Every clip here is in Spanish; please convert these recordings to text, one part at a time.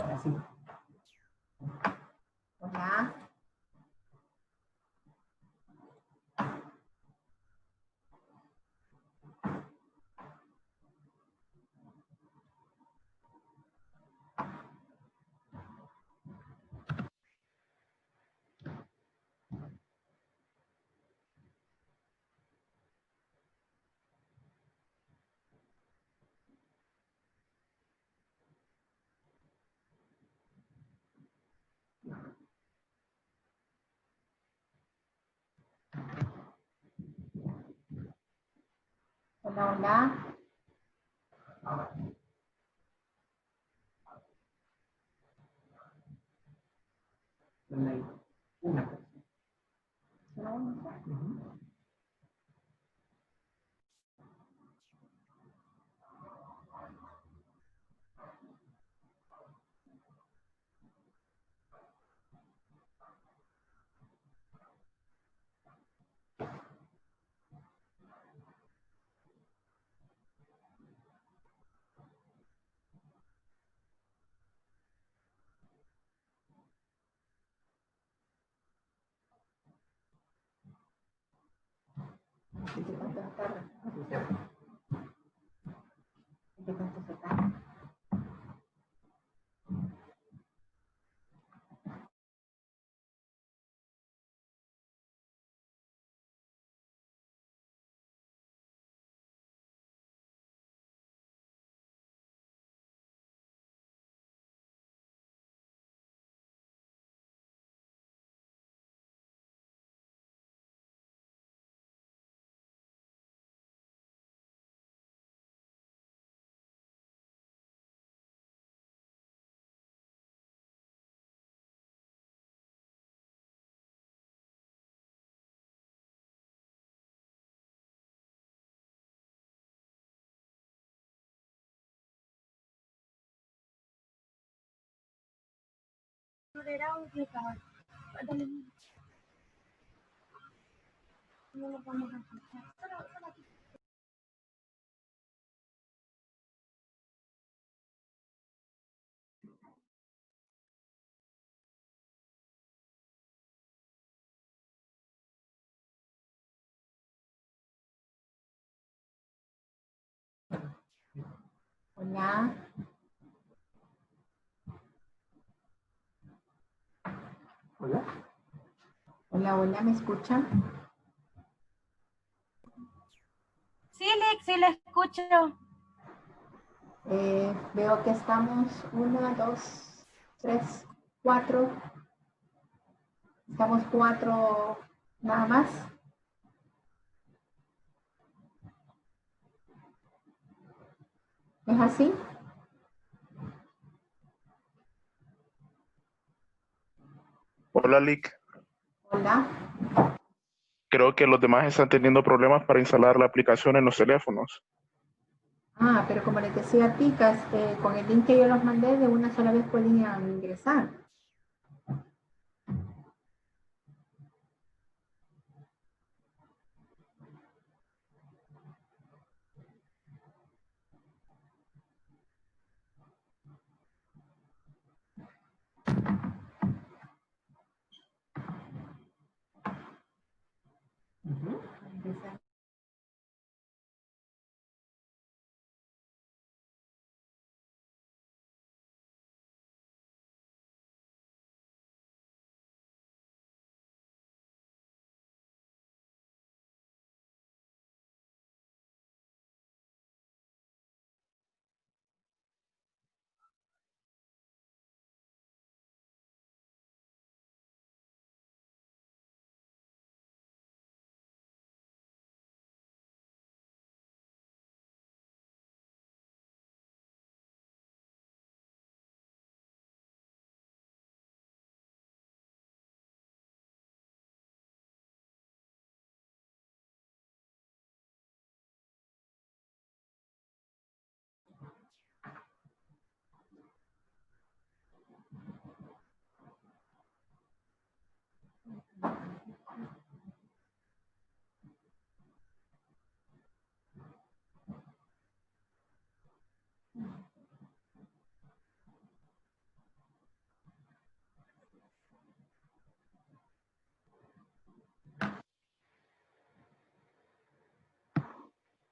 Así. Hola. Hola, hola. Donde hay una persona. No. ¿Y qué tanto se tarda? ¿Y qué tanto se tarda? Hola. Hola. Hola, hola, ¿me escuchan? Sí, Lick, sí la escucho. Veo que estamos 1, 2, 3, 4. Estamos 4 nada más. ¿Es así? Hola, Lick. Hola. Creo que los demás están teniendo problemas para instalar la aplicación en los teléfonos. Ah, pero como les decía a Ticas, con el link que yo los mandé, de una sola vez podían ingresar. Ingresar.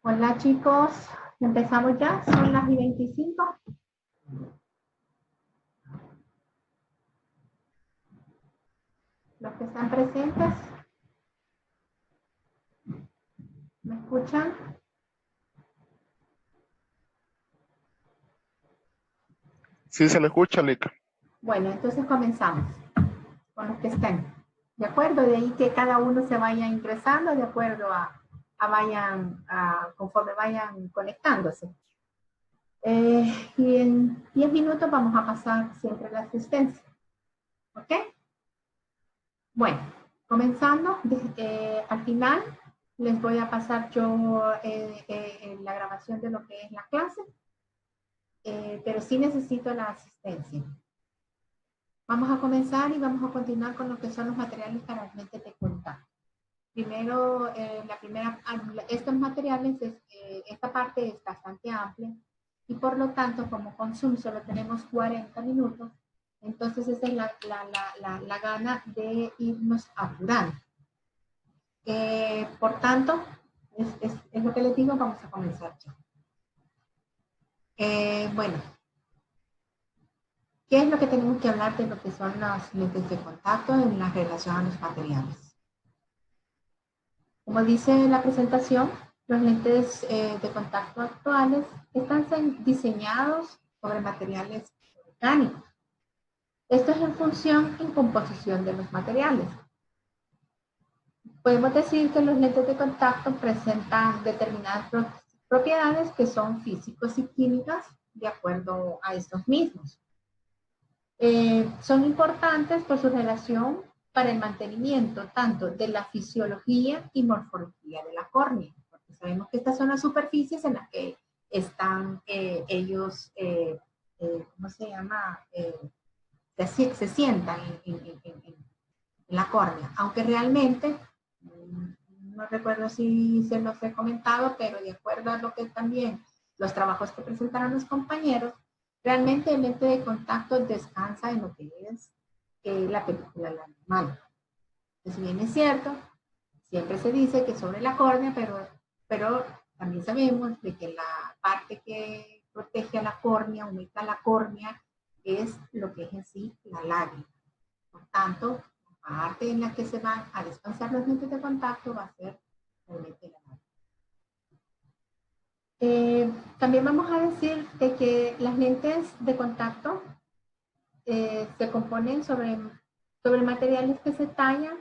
Hola chicos, empezamos ya, son las 25. Los que están presentes, ¿me escuchan? Sí, se le escucha, Lick. Bueno, entonces comenzamos con los que estén. ¿De acuerdo? De ahí que cada uno se vaya ingresando de acuerdo conforme vayan conectándose. Y en 10 minutos vamos a pasar siempre la asistencia. ¿Ok? Bueno, comenzando. Al final les voy a pasar yo la grabación de lo que es la clase, pero sí necesito la asistencia. Vamos a comenzar y vamos a continuar con lo que son los materiales para lentes de contacto. Primero, estos materiales, esta parte es bastante amplia y por lo tanto, como con Zoom solo tenemos 40 minutos, entonces esa es la gana de irnos apurando. Por tanto, es lo que les digo, vamos a comenzar ya. Bueno, ¿qué es lo que tenemos que hablar de lo que son los lentes de contacto en la relación a los materiales? Como dice la presentación, los lentes de contacto actuales están diseñados sobre materiales orgánicos. Esto es en función y composición de los materiales. Podemos decir que los lentes de contacto presentan determinadas propiedades que son físicos y químicas de acuerdo a estos mismos. Son importantes por su relación para el mantenimiento tanto de la fisiología y morfología de la córnea, porque sabemos que estas son las superficies en las que están ellos, ¿cómo se llama? Se sientan en la córnea, aunque realmente, no recuerdo si se los he comentado, pero de acuerdo a lo que también los trabajos que presentaron los compañeros, realmente el lente de contacto descansa en lo que es la película normal. Si bien es cierto, siempre se dice que sobre la córnea, pero también sabemos de que la parte que protege a la córnea, aumenta la córnea, es lo que es en sí la lágrima. Por tanto, la parte en la que se van a descansar los lentes de contacto va a ser realmente la lágrima. También vamos a decir de que las lentes de contacto se componen sobre materiales que se tallan,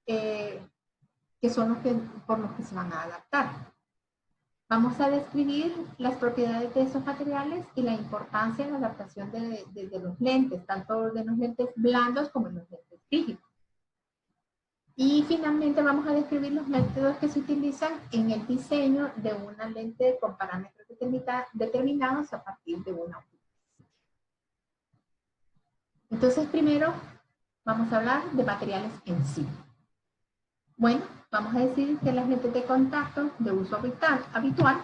que son por los que se van a adaptar. Vamos a describir las propiedades de esos materiales y la importancia de la adaptación de los lentes, tanto de los lentes blandos como de los lentes rígidos. Y finalmente vamos a describir los métodos que se utilizan en el diseño de una lente con parámetros determinados a partir de una óptica. Entonces, primero vamos a hablar de materiales en sí. Bueno, vamos a decir que las lentes de contacto de uso habitual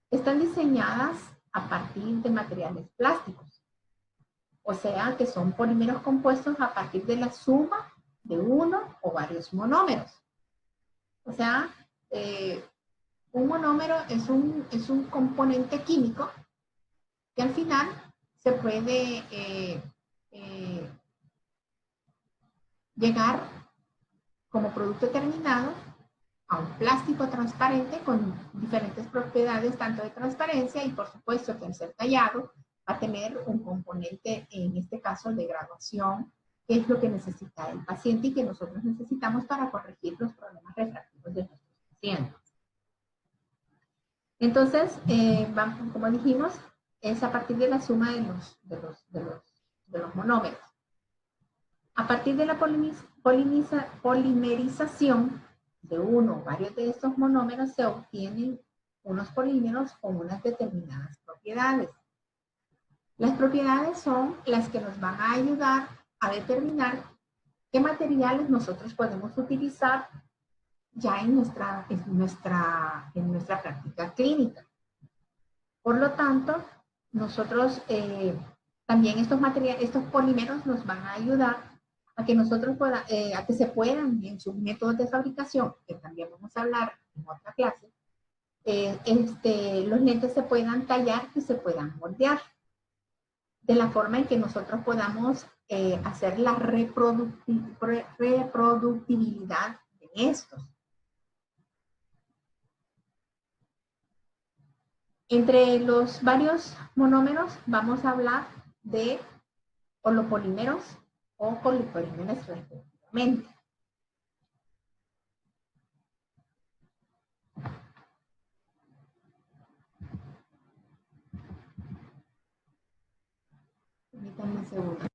están diseñadas a partir de materiales plásticos. O sea, que son polímeros compuestos a partir de la suma de uno o varios monómeros. O sea, un monómero es un componente químico que al final se puede llegar como producto terminado a un plástico transparente con diferentes propiedades, tanto de transparencia y por supuesto que al ser tallado va a tener un componente, en este caso, de graduación, que es lo que necesita el paciente y que nosotros necesitamos para corregir los problemas refractivos de nuestros pacientes. Entonces, como dijimos, es a partir de la suma de los monómeros. A partir de la polimerización de uno o varios de estos monómeros se obtienen unos polímeros con unas determinadas propiedades. Las propiedades son las que nos van a ayudar a determinar qué materiales nosotros podemos utilizar ya en nuestra práctica clínica. Por lo tanto, nosotros también estos polímeros nos van a ayudar a que nosotros a que se puedan en sus métodos de fabricación, que también vamos a hablar en otra clase, los lentes se puedan tallar y se puedan moldear, de la forma en que nosotros podamos hacer la reproductibilidad de estos. Entre los varios monómeros vamos a hablar de holopolímeros o colipolímeros respectivamente. Permítanme un segundo.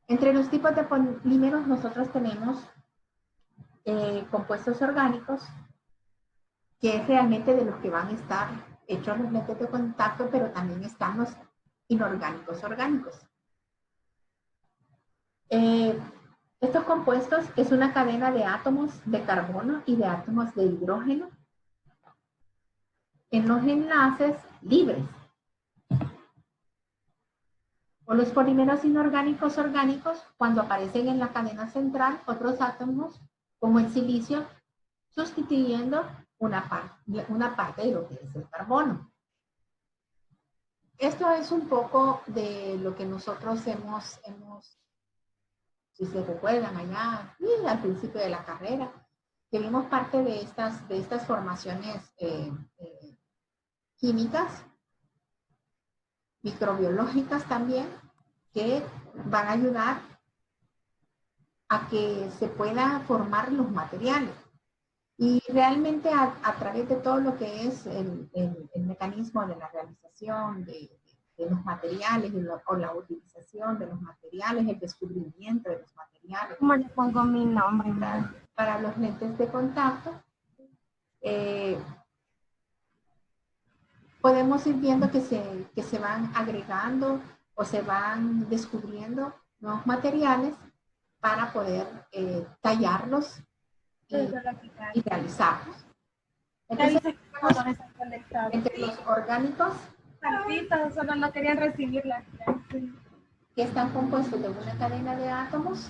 Entre los tipos de polímeros nosotros tenemos compuestos orgánicos, que es realmente de los que van a estar hechos los lentes de contacto, pero también están los inorgánicos orgánicos. Estos compuestos es una cadena de átomos de carbono y de átomos de hidrógeno en los enlaces libres. O los polímeros inorgánicos orgánicos, cuando aparecen en la cadena central otros átomos, como el silicio, sustituyendo una parte de lo que es el carbono. Esto es un poco de lo que nosotros hemos si se recuerdan allá al principio de la carrera, que vimos parte de estas formaciones químicas, microbiológicas también, que van a ayudar a que se puedan formar los materiales. Y realmente a través de todo lo que es el mecanismo de la realización de los materiales o la utilización de los materiales, el descubrimiento de los materiales. ¿Cómo le pongo mi nombre? Para los lentes de contacto, podemos ir viendo que se van agregando o se van descubriendo nuevos materiales para poder tallarlos y realizarlos. Entonces, entre los orgánicos, solo no querían recibirla. que están compuestos de una cadena de átomos,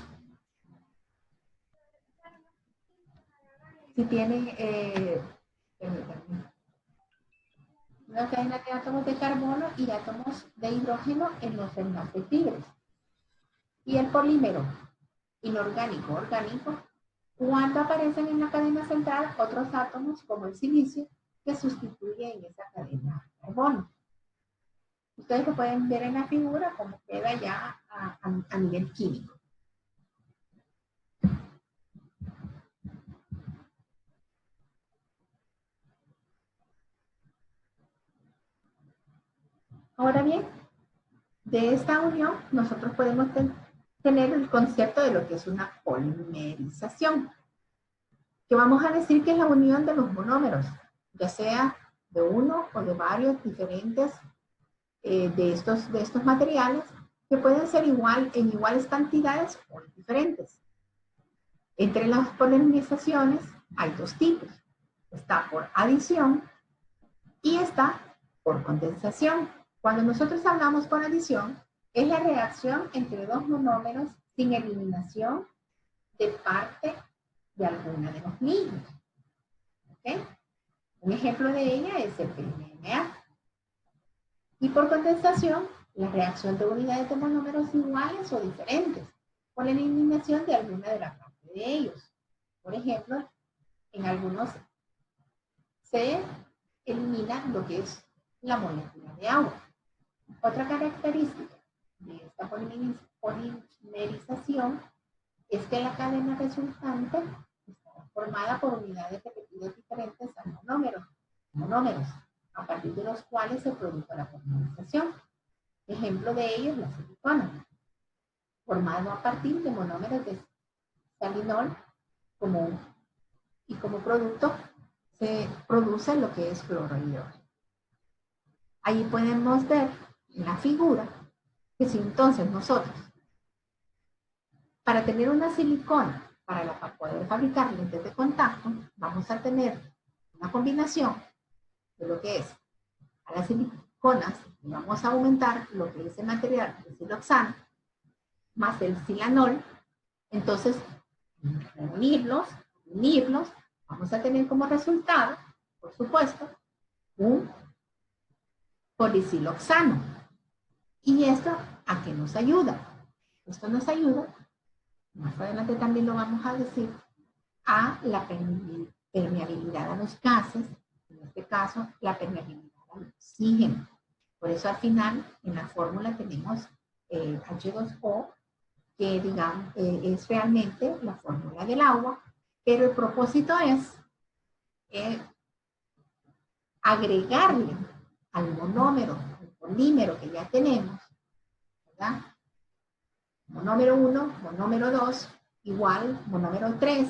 si tienen una cadena de átomos de carbono y átomos de hidrógeno en los enlaces libres. Y el polímero inorgánico orgánico, cuando aparecen en la cadena central otros átomos como el silicio que sustituyen esa cadena de carbono. Ustedes lo pueden ver en la figura como queda ya a nivel químico. Ahora bien, de esta unión nosotros podemos tener el concepto de lo que es una polimerización, que vamos a decir que es la unión de los monómeros, ya sea de uno o de varios diferentes de estos materiales, que pueden ser en iguales cantidades o diferentes. Entre las polimerizaciones hay dos tipos. Está por adición y está por condensación. Cuando nosotros hablamos por adición, es la reacción entre dos monómeros sin eliminación de parte de alguna de los mismos. ¿Okay? Un ejemplo de ella es el PMMA. Y por condensación, la reacción de unidades de monómeros iguales o diferentes, por la eliminación de alguna de las partes de ellos. Por ejemplo, en algunos se elimina lo que es la molécula de agua. Otra característica de esta polimerización es que la cadena resultante está formada por unidades repetidas diferentes a monómeros, a partir de los cuales se produce la polimerización. Ejemplo de ello es la silicona, formado a partir de monómeros de salinol y como producto se produce lo que es cloro de hidrógeno. Ahí podemos ver en la figura que si entonces nosotros, para tener una silicona, para poder fabricar lentes de contacto, vamos a tener una combinación de lo que es a la CONAS, y vamos a aumentar lo que es el material de siloxano más el silanol, entonces unirlos, vamos a tener como resultado, por supuesto, un polisiloxano. ¿Y esto a qué nos ayuda? Esto nos ayuda, más adelante también lo vamos a decir, a la permeabilidad a los gases, en este caso, la permeabilidad al oxígeno. Por eso al final, en la fórmula tenemos H2O, que digamos, es realmente la fórmula del agua, pero el propósito es agregarle al monómero, al polímero que ya tenemos, ¿verdad? Monómero 1, monómero 2, igual monómero 3,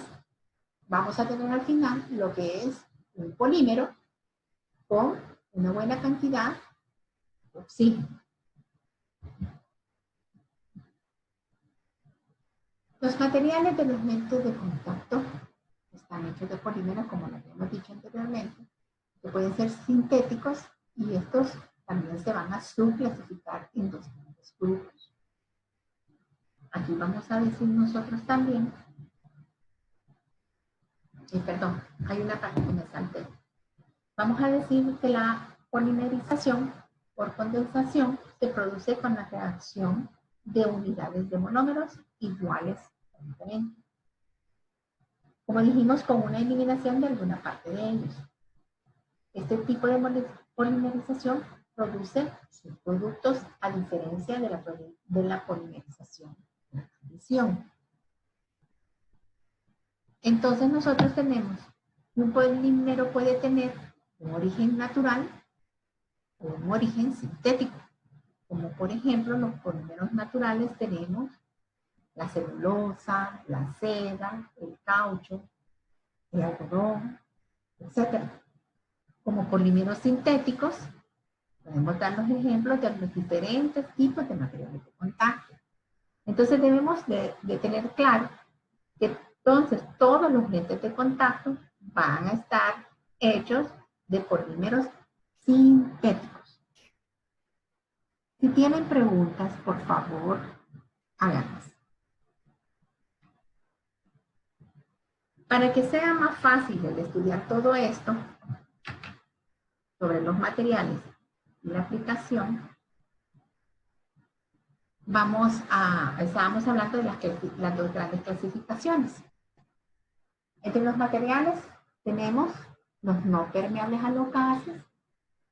vamos a tener al final lo que es un polímero con una buena cantidad de oxígeno. Los materiales de los lentes de contacto están hechos de polímeros, como lo habíamos dicho anteriormente, que pueden ser sintéticos y estos también se van a subclasificar en dos grandes grupos. Aquí vamos a decir nosotros también, perdón, hay una parte que me salté. Vamos a decir que la polimerización por condensación se produce con la reacción de unidades de monómeros iguales. Como dijimos, con una eliminación de alguna parte de ellos. Este tipo de polimerización produce subproductos a diferencia de la polimerización por adición. Entonces nosotros tenemos, un polímero puede tener un origen natural o un origen sintético. Como por ejemplo, los polímeros naturales tenemos la celulosa, la seda, el caucho, el algodón, etc. Como polímeros sintéticos, podemos dar los ejemplos de los diferentes tipos de materiales de contacto. Entonces debemos de tener claro que entonces todos los lentes de contacto van a estar hechos de polímeros sintéticos. Si tienen preguntas, por favor, háganlas. Para que sea más fácil el estudiar todo esto sobre los materiales y la aplicación, estábamos hablando de las dos grandes clasificaciones. Entre los materiales tenemos los no permeables a los gases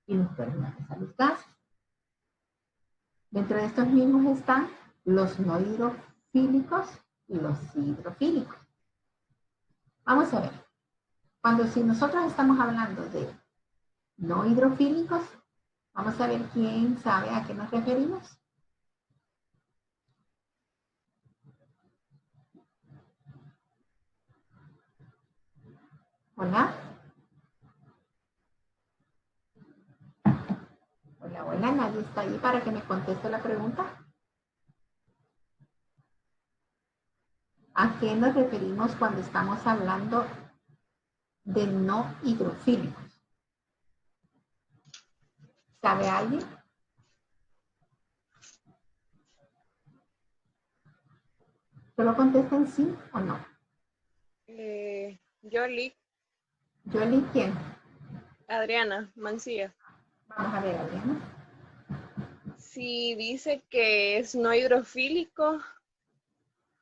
y los permeables a los gases. Dentro de estos mismos están los no hidrofílicos y los hidrofílicos. Vamos a ver. Si nosotros estamos hablando de no hidrofílicos, vamos a ver quién sabe a qué nos referimos. Hola. Hola, nadie está ahí para que me conteste la pregunta. ¿A qué nos referimos cuando estamos hablando de no hidrofílicos? ¿Sabe alguien? ¿Solo contesten sí o no? Yoli. ¿Yoli quién? Adriana Mancilla. Vamos a ver, Adriana. Si dice que es no hidrofílico,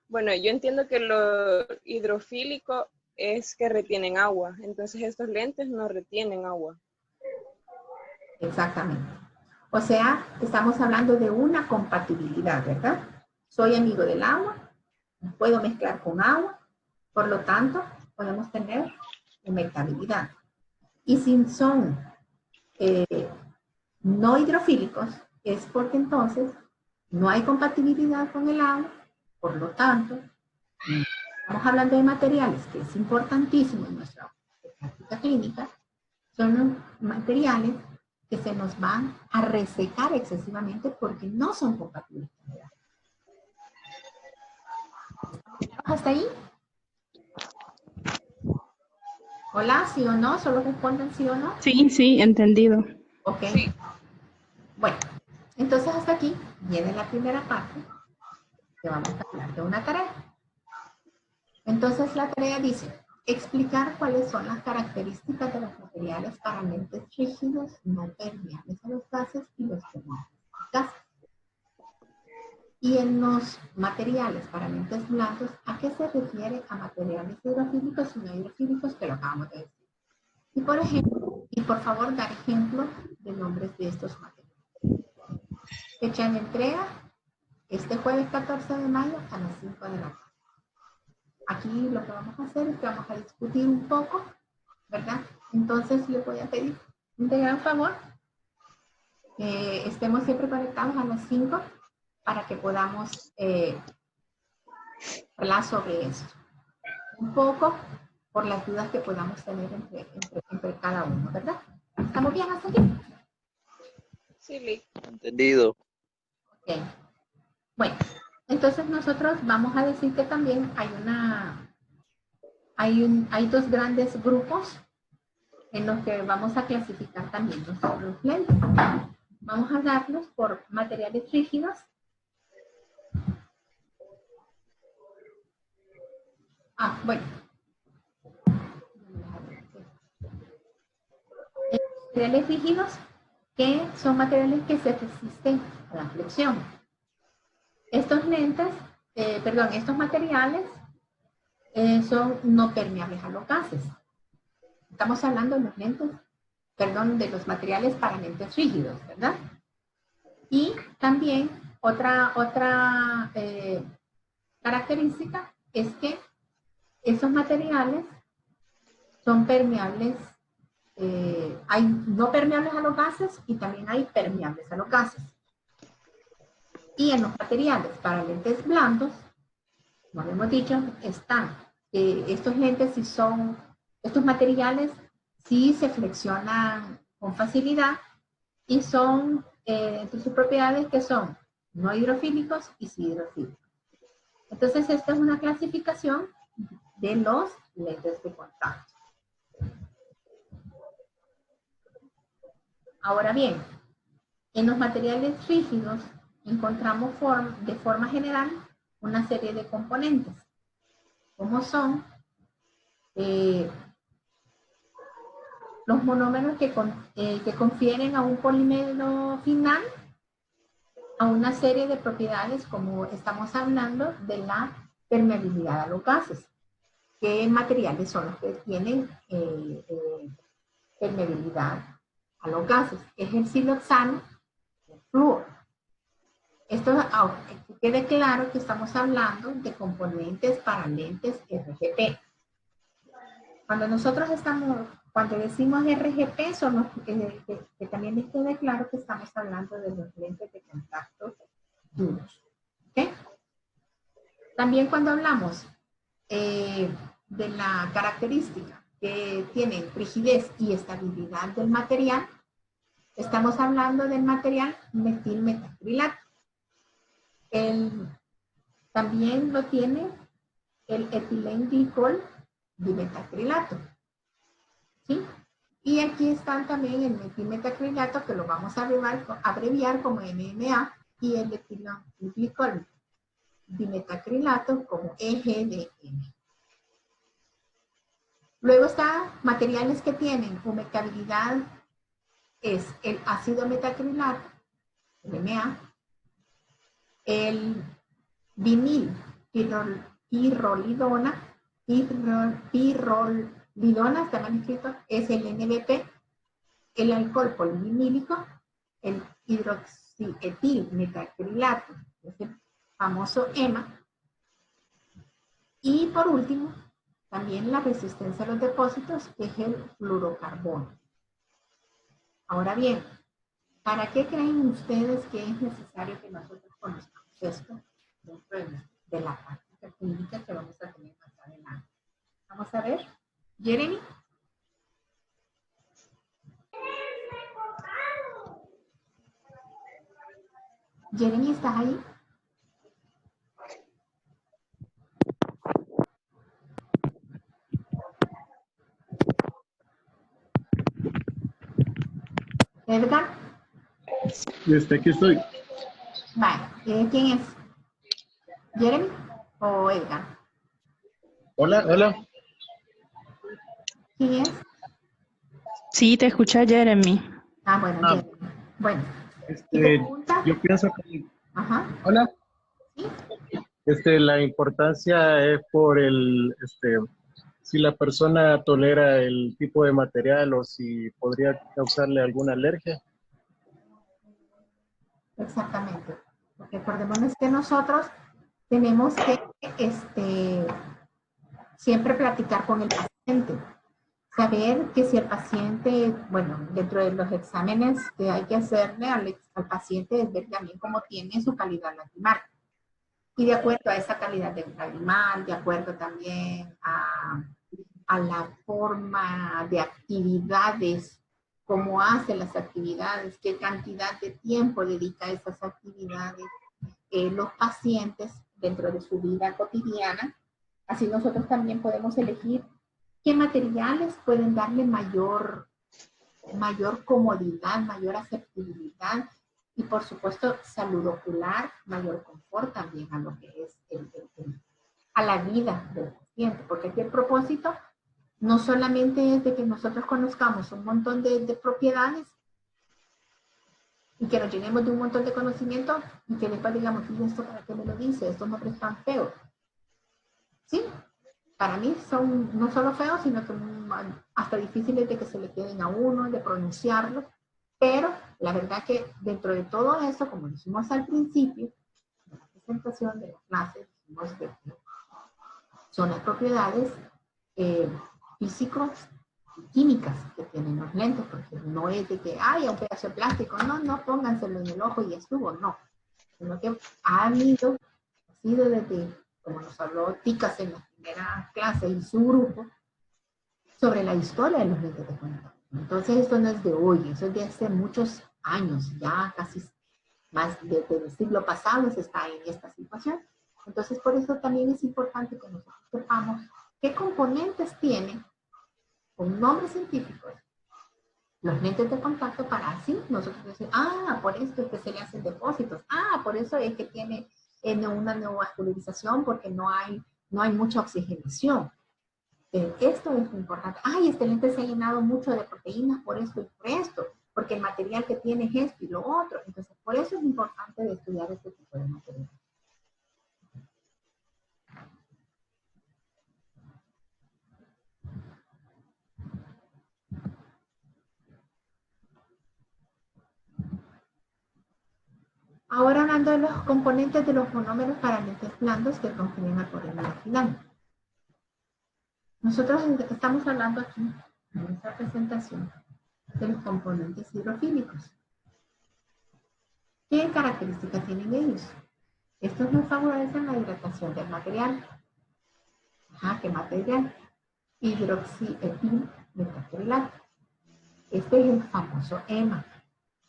bueno, yo entiendo que lo hidrofílico es que retienen agua, entonces estos lentes no retienen agua. Exactamente. O sea, estamos hablando de una compatibilidad, ¿verdad? Soy amigo del agua, puedo mezclar con agua, por lo tanto, podemos tener humectabilidad. Y si son no hidrofílicos, es porque entonces no hay compatibilidad con el agua, por lo tanto, estamos hablando de materiales que es importantísimo en nuestra práctica clínica, son los materiales que se nos van a resecar excesivamente porque no son compatibles con el agua. ¿Hasta ahí? Hola, ¿sí o no? ¿Solo responden sí o no? Sí, entendido. Ok. Sí. Bueno, entonces hasta aquí viene la primera parte que vamos a hablar de una tarea. Entonces la tarea dice, explicar cuáles son las características de los materiales para lentes rígidos no permeables a los gases y los permeables a los gases. Y en los materiales para lentes blandos, ¿a qué se refiere a materiales hidrofílicos y no hidrofílicos que lo acabamos de decir? Y por ejemplo, y por favor dar ejemplos de nombres de estos materiales. Fecha de entrega, este jueves 14 de mayo a las 5 de la tarde. Aquí lo que vamos a hacer es que vamos a discutir un poco, ¿verdad? Entonces le voy a pedir de gran favor que estemos siempre conectados a las 5 para que podamos hablar sobre esto. Un poco por las dudas que podamos tener entre cada uno, ¿verdad? ¿Estamos bien hasta aquí? Sí, Lick. Entendido. Ok. Bueno, entonces nosotros vamos a decir que también hay dos grandes grupos en los que vamos a clasificar también los lentes. Vamos a darlos por materiales rígidos. Bueno. Materiales rígidos que son materiales que se resisten a la flexión. Estos lentes, estos materiales son no permeables a los gases. Estamos hablando de los lentes, de los materiales para lentes rígidos, ¿verdad? Y también otra característica es que esos materiales son permeables, hay no permeables a los gases y también hay permeables a los gases. Y en los materiales para lentes blandos, como hemos dicho, están estos lentes, estos materiales sí se flexionan con facilidad y son entre sus propiedades que son no hidrofílicos y sí hidrofílicos. Entonces esta es una clasificación de los lentes de contacto. Ahora bien, en los materiales rígidos encontramos de forma general una serie de componentes, como son los monómeros que confieren a un polímero final a una serie de propiedades, como estamos hablando de la permeabilidad a los gases. ¿Qué materiales son los que tienen permeabilidad a los gases? Es el siloxano, el flúor. Esto, que quede claro que estamos hablando de componentes para lentes RGP. Cuando decimos RGP, son los que también les quede claro que estamos hablando de los lentes de contacto duros. ¿Okay? También cuando hablamos de la característica que tienen rigidez y estabilidad del material, estamos hablando del material metilmetacrilato. También lo tiene el etilenglicol dimetacrilato. ¿Sí? Y aquí están también el metilmetacrilato, que lo vamos a abreviar como MMA, y el etilenglicol dimetacrilato como EGDM. Luego están materiales que tienen humectabilidad, es el ácido metacrilato, el MA, el vinil pirrolidona, está mal escrito, es el NBP, el alcohol polivinílico, el hidroxietilmetacrilato, es el famoso EMA, y por último, también la resistencia a los depósitos, que es el fluorocarbono. Ahora bien, ¿para qué creen ustedes que es necesario que nosotros conozcamos esto dentro de la práctica clínica que vamos a tener más adelante? Vamos a ver. Jeremy. Jeremy, ¿estás ahí? Edgar. Aquí estoy. Vale, ¿quién es? ¿Jeremy o Edgar? Hola, hola. ¿Quién es? Sí, te escucha Jeremy. Ah, bueno, Ah, Jeremy. Bueno, ¿y te pregunta? yo pienso que, Ajá, hola, sí. la importancia es por si la persona tolera el tipo de material o si podría causarle alguna alergia. Exactamente. Porque acordémonos que nosotros tenemos que siempre platicar con el paciente. Saber que si el paciente, bueno, dentro de los exámenes que hay que hacerle al paciente es ver también cómo tiene su calidad lacrimal. Y de acuerdo a esa calidad de lacrimal, de acuerdo también a la forma de actividades, cómo hace las actividades, qué cantidad de tiempo dedica a esas actividades los pacientes dentro de su vida cotidiana. Así nosotros también podemos elegir qué materiales pueden darle mayor comodidad, mayor aceptabilidad y por supuesto salud ocular, mayor confort también a lo que es a la vida del paciente, porque aquí el propósito no solamente es de que nosotros conozcamos un montón de propiedades y que nos llenemos de un montón de conocimiento y que después digamos, ¿y esto para qué me lo dice? Estos nombres están feos. ¿Sí? Para mí son no solo feos, sino que hasta difíciles de que se le queden a uno, de pronunciarlo. Pero la verdad que dentro de todo eso, como dijimos al principio, de la presentación de la clase, dijimos que son las propiedades físicos y químicas que tienen los lentes, porque no es de que, ay, un pedazo de plástico, no, pónganselo en el ojo y ya estuvo, no. Sino que ha sido desde, como nos habló Ticas en la primera clase y su grupo, sobre la historia de los lentes de contacto. Entonces esto no es de hoy, eso es de hace muchos años, ya casi más desde el siglo pasado se está en esta situación. Entonces por eso también es importante que nosotros sepamos qué componentes tienen con nombres científicos los lentes de contacto para así nosotros decir, ah, por esto es que se le hacen depósitos, ah, por eso es que tiene una neovascularización porque no hay mucha oxigenación. Esto es importante. Ay, este lente se ha llenado mucho de proteínas por esto y por esto, porque el material que tiene es esto y lo otro. Entonces, por eso es importante estudiar este tipo de material. Ahora hablando de los componentes de los monómeros para lentes blandos que contienen al poliéster final. Nosotros estamos hablando aquí, en esta presentación, de los componentes hidrofílicos. ¿Qué características tienen ellos? Estos nos favorecen la hidratación del material. ¿Qué material? Hidroxietil metacrilato. Este es el famoso EMA.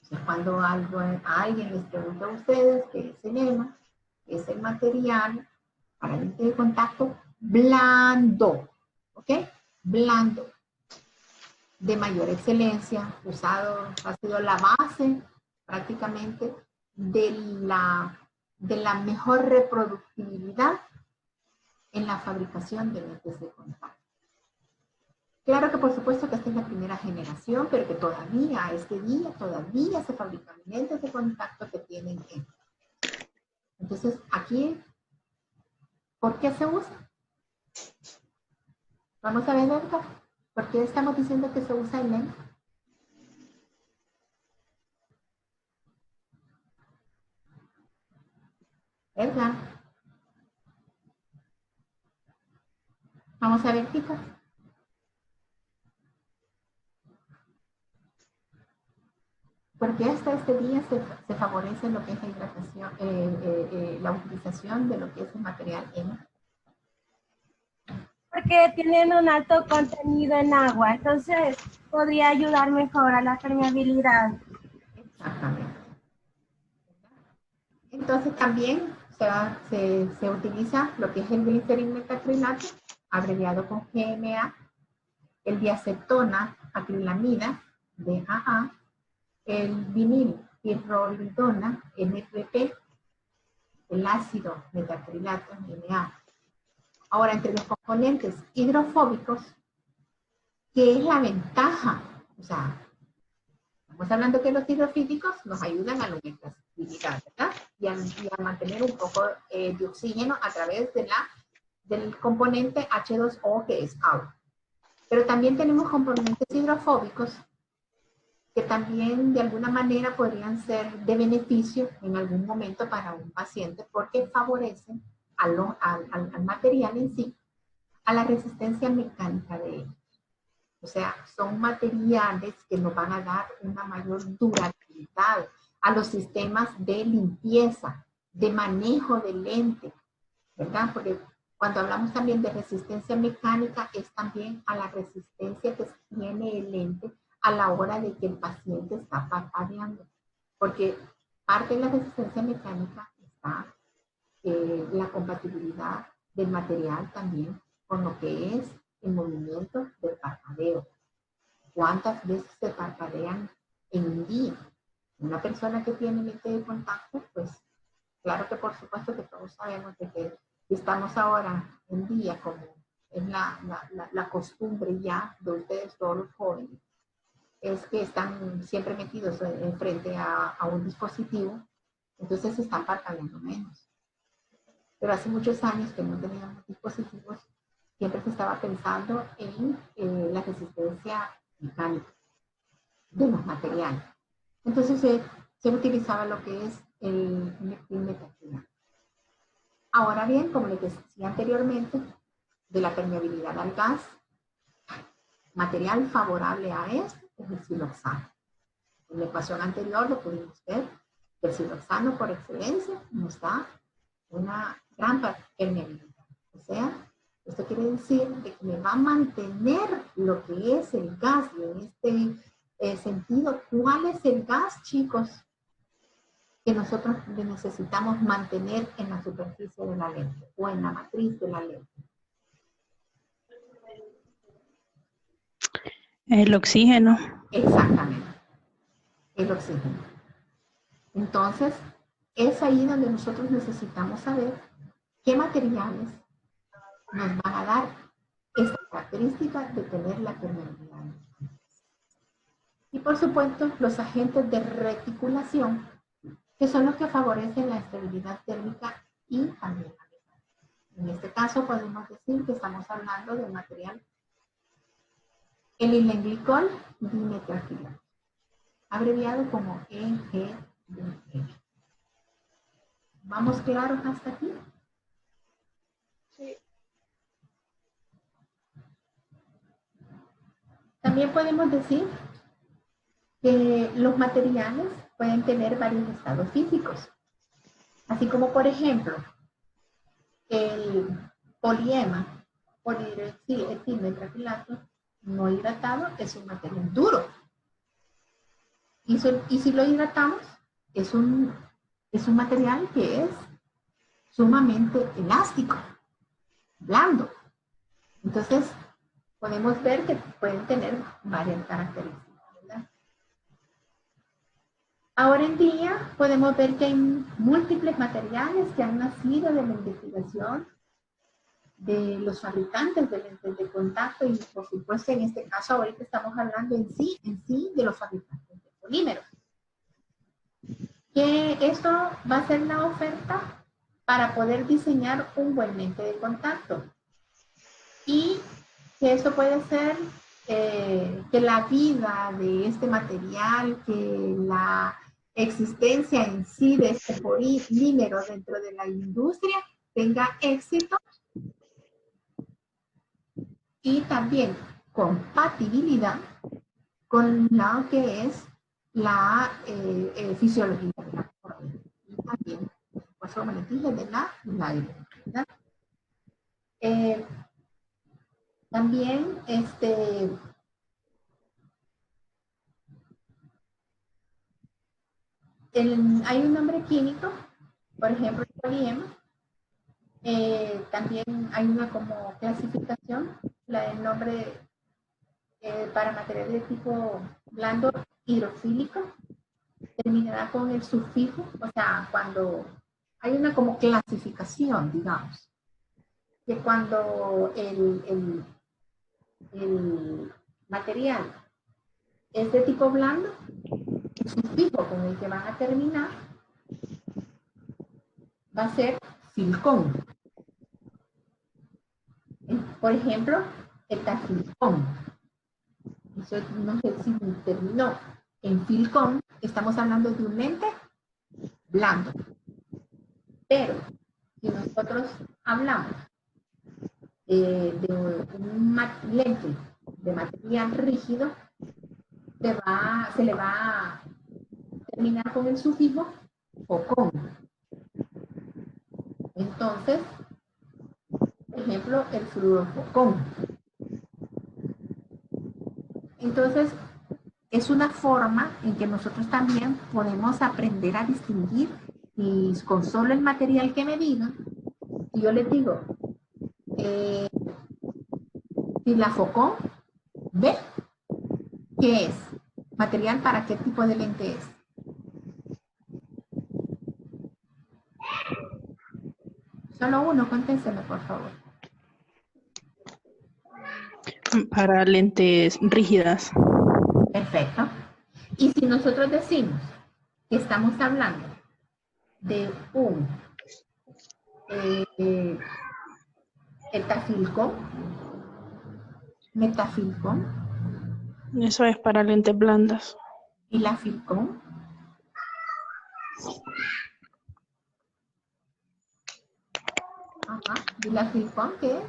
Entonces, cuando a alguien les pregunta a ustedes qué es el EMA, es el material para lente de contacto blando. ¿Ok? Blando. De mayor excelencia, ha sido la base prácticamente de la mejor reproductibilidad en la fabricación de lentes de contacto. Claro que por supuesto que esta es la primera generación, pero que todavía a este día, todavía se fabrican lentes de contacto que tienen EMA. Entonces, aquí, ¿por qué se usa? Vamos a ver, Edgar, ¿por qué estamos diciendo que se usa el EMA? Edgar. Vamos a ver, chicos. Porque hasta este día se favorece lo que es la hidratación, la utilización de lo que es el material EMA. Porque tienen un alto contenido en agua, entonces podría ayudar mejor a la permeabilidad. Exactamente. Entonces también se utiliza lo que es el glicerin metacrilato, abreviado con GMA, el diacetona acrilamida, DAA, el vinil pirrolidona, NPP, el ácido metacrilato, NA. Ahora, entre los componentes hidrofóbicos, ¿qué es la ventaja? O sea, estamos hablando que los hidrofílicos nos ayudan a la humectabilidad, ¿verdad? Y a mantener un poco de oxígeno a través del componente H2O, que es agua. Pero también tenemos componentes hidrofóbicos que también de alguna manera podrían ser de beneficio en algún momento para un paciente porque favorecen al material en sí, a la resistencia mecánica de él. O sea, son materiales que nos van a dar una mayor durabilidad a los sistemas de limpieza, de manejo del lente, ¿verdad? Porque cuando hablamos también de resistencia mecánica, es también a la resistencia que tiene el lente a la hora de que el paciente está parpadeando. Porque parte de la resistencia mecánica está la compatibilidad del material también con lo que es el movimiento del parpadeo. ¿Cuántas veces se parpadean en un día? Una persona que tiene lente de contacto, pues claro que por supuesto que todos sabemos de que estamos ahora en día, como es la costumbre ya de ustedes todos los jóvenes, es que están siempre metidos frente a un dispositivo, entonces se están parpadeando menos. Pero hace muchos años que no teníamos dispositivos, siempre se estaba pensando en la resistencia mecánica de los materiales. Entonces se utilizaba lo que es el metacrilato. Ahora bien, como les decía anteriormente, de la permeabilidad al gas, material favorable a esto es el siloxano. En la ecuación anterior lo pudimos ver, que el siloxano por excelencia nos da una gran permeabilidad. O sea, esto quiere decir que me va a mantener lo que es el gas. Y en este sentido, ¿cuál es el gas, chicos, que nosotros necesitamos mantener en la superficie de la lente o en la matriz de la lente? El oxígeno. Exactamente, el oxígeno. Entonces, es ahí donde nosotros necesitamos saber qué materiales nos van a dar esta característica de tener la permeabilidad. Y por supuesto, los agentes de reticulación, que son los que favorecen la estabilidad térmica y también la mecánica. En este caso podemos decir que estamos hablando del material el ilenglicol dimetilactilato, abreviado como EGDE. ¿Vamos claros hasta aquí? Sí. También podemos decir que los materiales pueden tener varios estados físicos. Así como, por ejemplo, el poliema, polidietilmetilactilato no hidratado, es un material duro. Y si lo hidratamos, es un material que es sumamente elástico, blando. Entonces, podemos ver que pueden tener varias características, ¿verdad? Ahora en día podemos ver que hay múltiples materiales que han nacido de la investigación de los fabricantes de lentes de contacto y por supuesto en este caso ahorita estamos hablando en sí de los fabricantes de polímeros. Que esto va a ser la oferta para poder diseñar un buen lente de contacto. Y que eso puede ser que la vida de este material, que la existencia en sí de este polímero dentro de la industria tenga éxito y también compatibilidad con lo que es la fisiología de la corriente y también, pues como les dije, de la electricidad. También hay un nombre químico, por ejemplo, el poliema. También hay una como clasificación, el nombre para materiales de tipo blando hidrofílico. terminará con el sufijo, o sea, cuando hay una como clasificación, digamos, que cuando el material es de tipo blando, el sufijo con el que van a terminar va a ser filcón. Por ejemplo, el tafilcón. Eso no sé si terminó en filcón, estamos hablando de un lente blando. Pero si nosotros hablamos de un lente de material rígido, se le va a terminar con el sufijo focón. Entonces, por ejemplo, el fluorofocón. Entonces, es una forma en que nosotros también podemos aprender a distinguir y con solo el material que me digan, si yo les digo, silafocón, ¿ve? ¿Qué es? ¿Material para qué tipo de lente es? Solo uno, contésteme, por favor. Para lentes rígidas. Perfecto. Y si nosotros decimos que estamos hablando de un etafilcón, metafilcón Eso es para lentes blandas. y la filcón, ¿y la filcón qué es?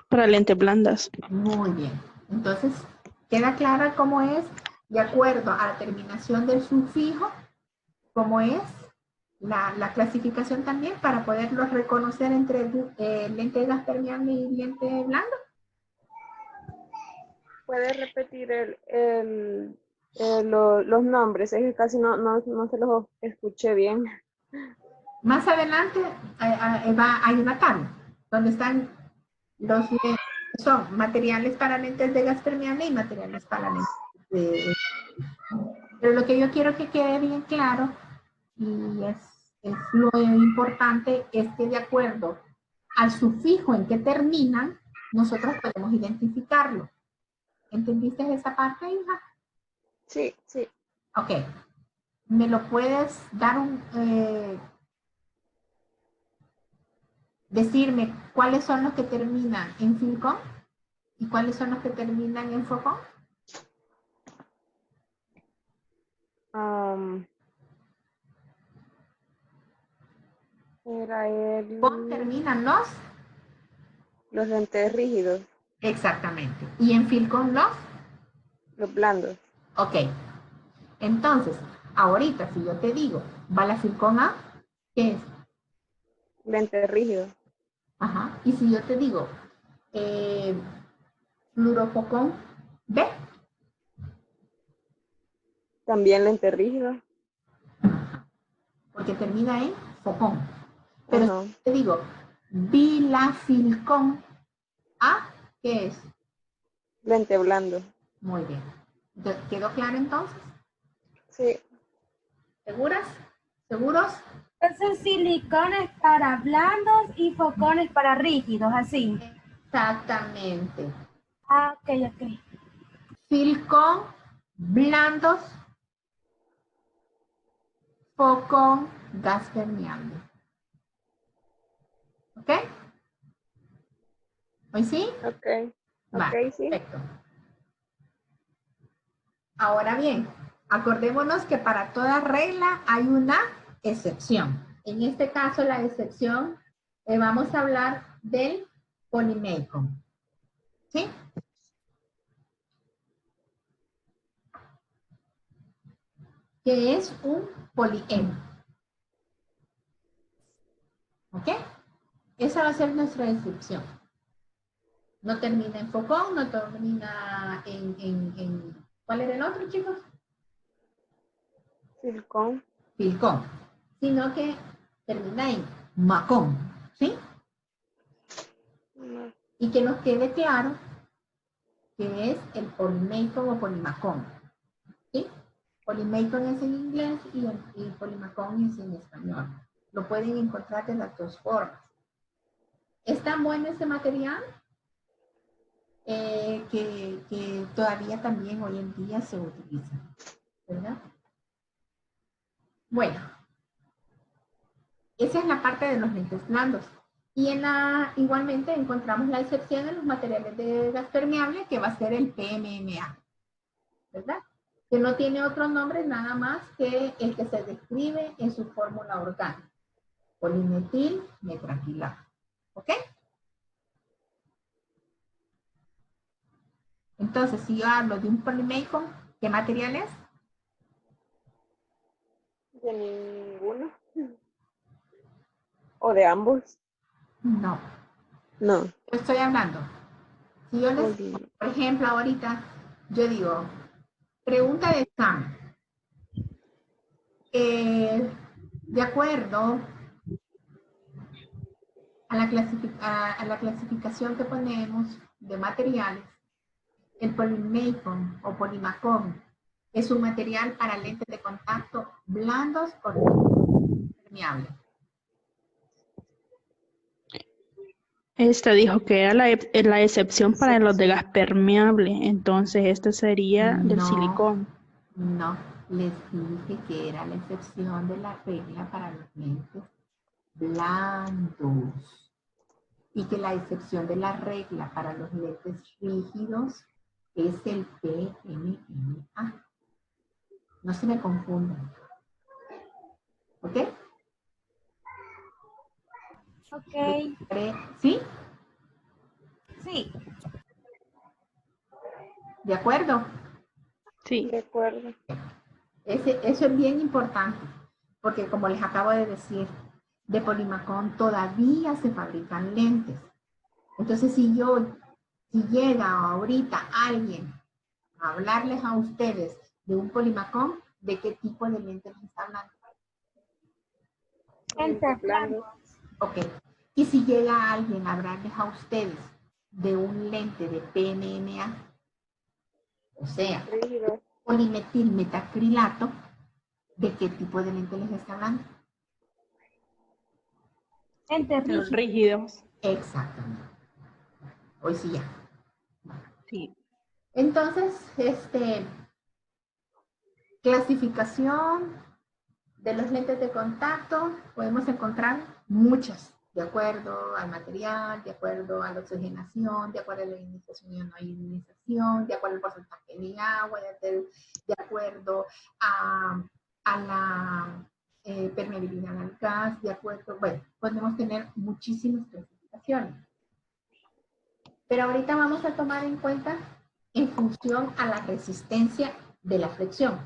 Para lentes blandas. Muy bien. Entonces, queda clara cómo es, de acuerdo a la terminación del sufijo, cómo es la clasificación también para poderlos reconocer entre lente gas permeable y lente blando. ¿Puedes repetir los nombres? Es que casi no se los escuché bien. Más adelante hay una tabla donde están los son materiales para lentes de gas permeable y materiales para lentes de... Pero lo que yo quiero que quede bien claro, y es lo importante, es que de acuerdo al sufijo en que terminan, nosotros podemos identificarlo. ¿Entendiste esa parte, hija? Sí, sí. Ok. ¿Me lo puedes dar decirme cuáles son los que terminan en filcón y cuáles son los que terminan en focón? Era ¿Con terminan los? los lentes rígidos, Exactamente. ¿Y en filcón los blandos. Ok. Entonces, ahorita si yo te digo balafilcón A, ¿qué es? Lentes rígidos. Ajá. Y si yo te digo fluorofocón B, También lentes rígidos. porque termina en focón. Pero Ajá. si te digo bilafilcón A, ¿qué es? Lente blando. Muy bien. ¿Quedó claro entonces? Sí. ¿Seguras? ¿Seguros? Entonces, silicones para blandos y focones para rígidos, así. Exactamente. Ah, ok, ok. Filcón, blandos, focón, gas permeable. ¿Ok? ¿Hoy sí? Ok. Va, Ok, sí. perfecto. Ahora bien, acordémonos que para toda regla hay una excepción. En este caso, la excepción, vamos a hablar del polimeycon. ¿Sí? Que es un polieno. ¿Ok? Esa va a ser nuestra excepción. No termina en focón, no termina en ¿cuál era el otro, chicos? Silicón. Filcón. Sino que termina en macón. ¿Sí? No. Y que nos quede claro que es el polimeycon o polimacón. ¿Sí? Polymicron es en inglés y Polymacron es en español. Lo pueden encontrar de las dos formas. Es tan bueno este material que todavía también hoy en día se utiliza, ¿verdad? Bueno, esa es la parte de los lentes blandos. Y igualmente encontramos la excepción en los materiales de gas permeable, que va a ser el PMMA, ¿verdad? Que no tiene otro nombre nada más que el que se describe en su fórmula orgánica. Polimetil metraquilato. ¿Ok? Entonces, si yo hablo de un Polymicron, ¿qué material es? De ninguno. ¿O de ambos? No. No. Yo estoy hablando. Si yo les, por ejemplo, ahorita, yo digo, pregunta de examen. De acuerdo a la clasificación que ponemos de materiales, el Polymicron o Polymacron es un material para lentes de contacto blandos o permeables. Esta dijo que era la excepción para los de gas permeable, entonces esta sería del silicón. No, les dije que era la excepción de la regla para los lentes blandos y que la excepción de la regla para los lentes rígidos es el PMMA. No se me confundan. ¿Ok? Ok. ¿Sí? Sí. ¿De acuerdo? Sí. De acuerdo. Eso es bien importante, porque como les acabo de decir, de Polymacron todavía se fabrican lentes. Entonces, si llega ahorita alguien a hablarles a ustedes de un Polymacron, ¿de qué tipo de lentes les está hablando? Lentes blandos. Ok. Y si llega alguien a hablarles a ustedes de un lente de PMMA, o sea, Rígido. polimetil metacrilato, ¿de qué tipo de lente les está hablando? Lentes Los rígidos. rígidos. Exactamente. Hoy sí ya. Sí. Entonces, clasificación de los lentes de contacto, podemos encontrar muchas, de acuerdo al material, de acuerdo a la oxigenación, de acuerdo a la ionización y no ionización, de acuerdo al porcentaje de agua, de acuerdo a la permeabilidad al gas, de acuerdo, bueno, podemos tener muchísimas clasificaciones. Pero ahorita vamos a tomar en cuenta en función a la resistencia de la flexión.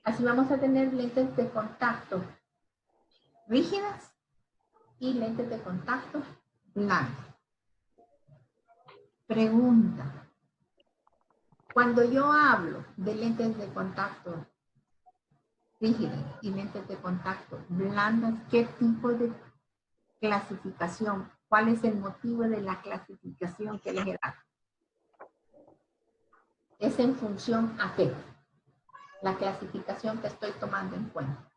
Así vamos a tener lentes de contacto rígidas y lentes de contacto blandas. Pregunta. Cuando yo hablo de lentes de contacto rígidas y lentes de contacto blandas, ¿qué tipo de clasificación? ¿Cuál es el motivo de la clasificación que les he dado? ¿Es en función a qué? La clasificación que estoy tomando en cuenta.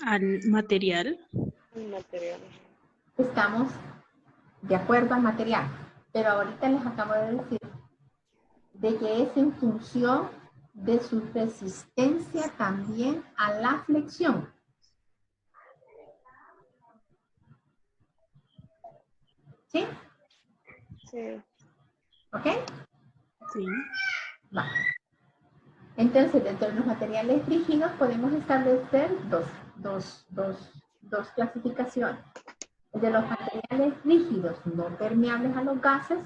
Al material. El material. Estamos de acuerdo al material, pero ahorita les acabo de decir de que es en función de su resistencia también a la flexión. ¿Sí? Sí. ¿Ok? Sí. Va. Entonces, dentro de los materiales rígidos podemos establecer dos clasificaciones. El de los materiales rígidos no permeables a los gases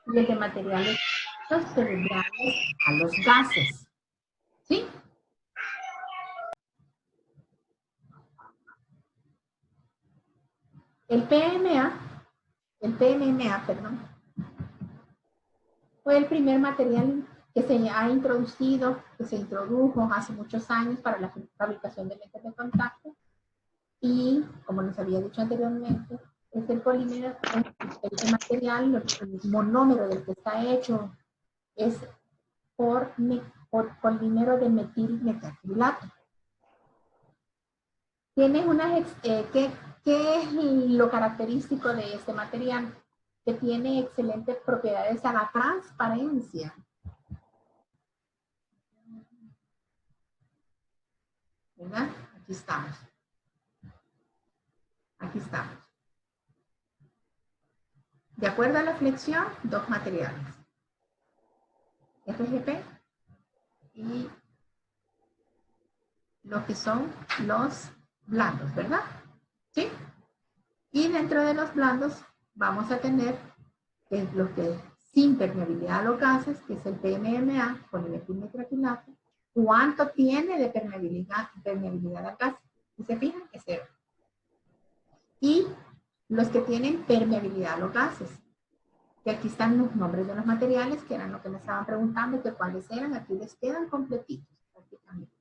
y el de materiales rígidos permeables a los gases. ¿Sí? El PMMA, fue el primer material que se ha introducido, que se introdujo hace muchos años para la fabricación de lentes de contacto y, como les había dicho anteriormente, Es el polímero, el material, el monómero del que está hecho es por polímero de metilmetacrilato. Tiene ¿qué es lo característico de este material? Que tiene excelentes propiedades a la transparencia. ¿Verdad? Aquí estamos. Aquí estamos. De acuerdo a la flexión, dos materiales. RGP y lo que son los blandos, ¿verdad? ¿Sí? Y dentro de los blandos vamos a tener los que sin permeabilidad a los gases, que es el PMMA, polimetilmetraquilato. ¿Cuánto tiene de permeabilidad al gas? Si se fijan, es 0. Y los que tienen permeabilidad a los gases, que aquí están los nombres de los materiales, que eran lo que me estaban preguntando, que cuáles eran, aquí les quedan completitos, prácticamente.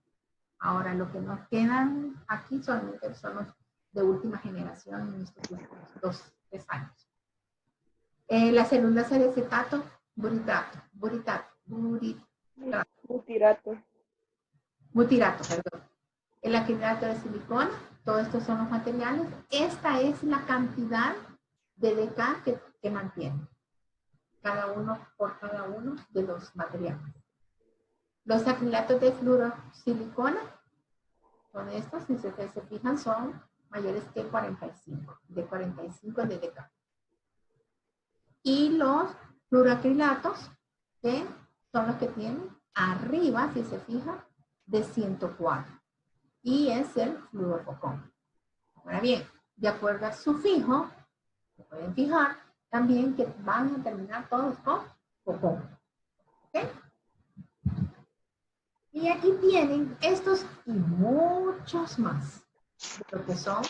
Ahora, lo que nos quedan aquí son los de última generación en estos últimos 2-3 años. La celulosa de acetato, butirato, perdón. El acrilato de silicona, todos estos son los materiales. Esta es la cantidad de DK que mantiene cada uno por cada uno de los materiales. Los acrilatos de fluorosilicona, son estos, si se fijan, son mayores que 45, de 45 de DK. Y los fluoroacrilatos, que son los que tienen arriba, si se fijan, de 104. Y es el fluorofocón. Ahora bien, de acuerdo a su fijo, se pueden fijar también que van a terminar todos con focón. ¿Ok? Y aquí tienen estos y muchos más, lo que son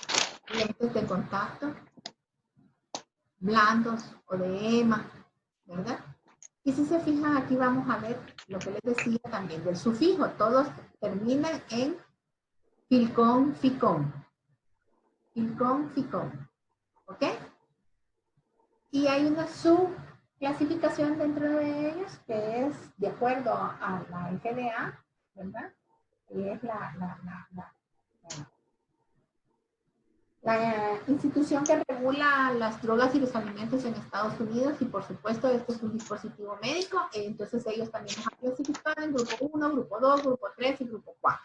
lentes de contacto, blandos o de EMA, ¿verdad? Y si se fijan, aquí vamos a ver lo que les decía también del sufijo. Todos terminan en filcón, ficón. Filcón, ficón. ¿Ok? Y hay una subclasificación dentro de ellos que es de acuerdo a la FDA, ¿verdad? Que es la institución que regula las drogas y los alimentos en Estados Unidos, y por supuesto esto es un dispositivo médico, entonces ellos también nos han clasificado en grupo 1, grupo 2, grupo 3 y grupo 4,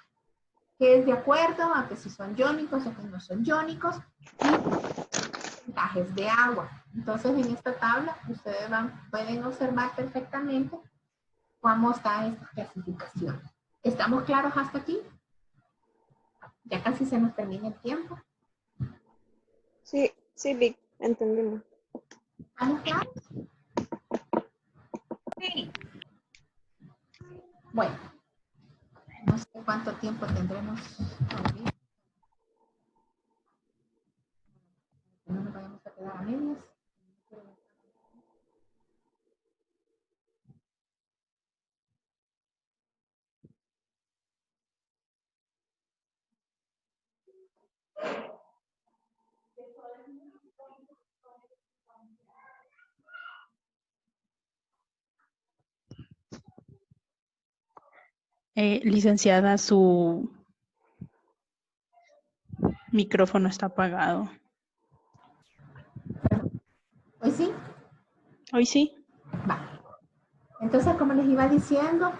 que es de acuerdo a que si son iónicos o que no son iónicos, y porcentajes de agua. Entonces en esta tabla ustedes pueden observar perfectamente cómo está esta clasificación. ¿Estamos claros hasta aquí? Ya casi se nos termina el tiempo. Sí, sí, Vic, entendemos. ¿Estamos claros? Sí. Bueno, no sé cuánto tiempo tendremos todavía. No nos vayamos a quedar a medias. Licenciada, su micrófono está apagado. ¿Hoy sí? Hoy sí. Vale. Entonces, como les iba diciendo,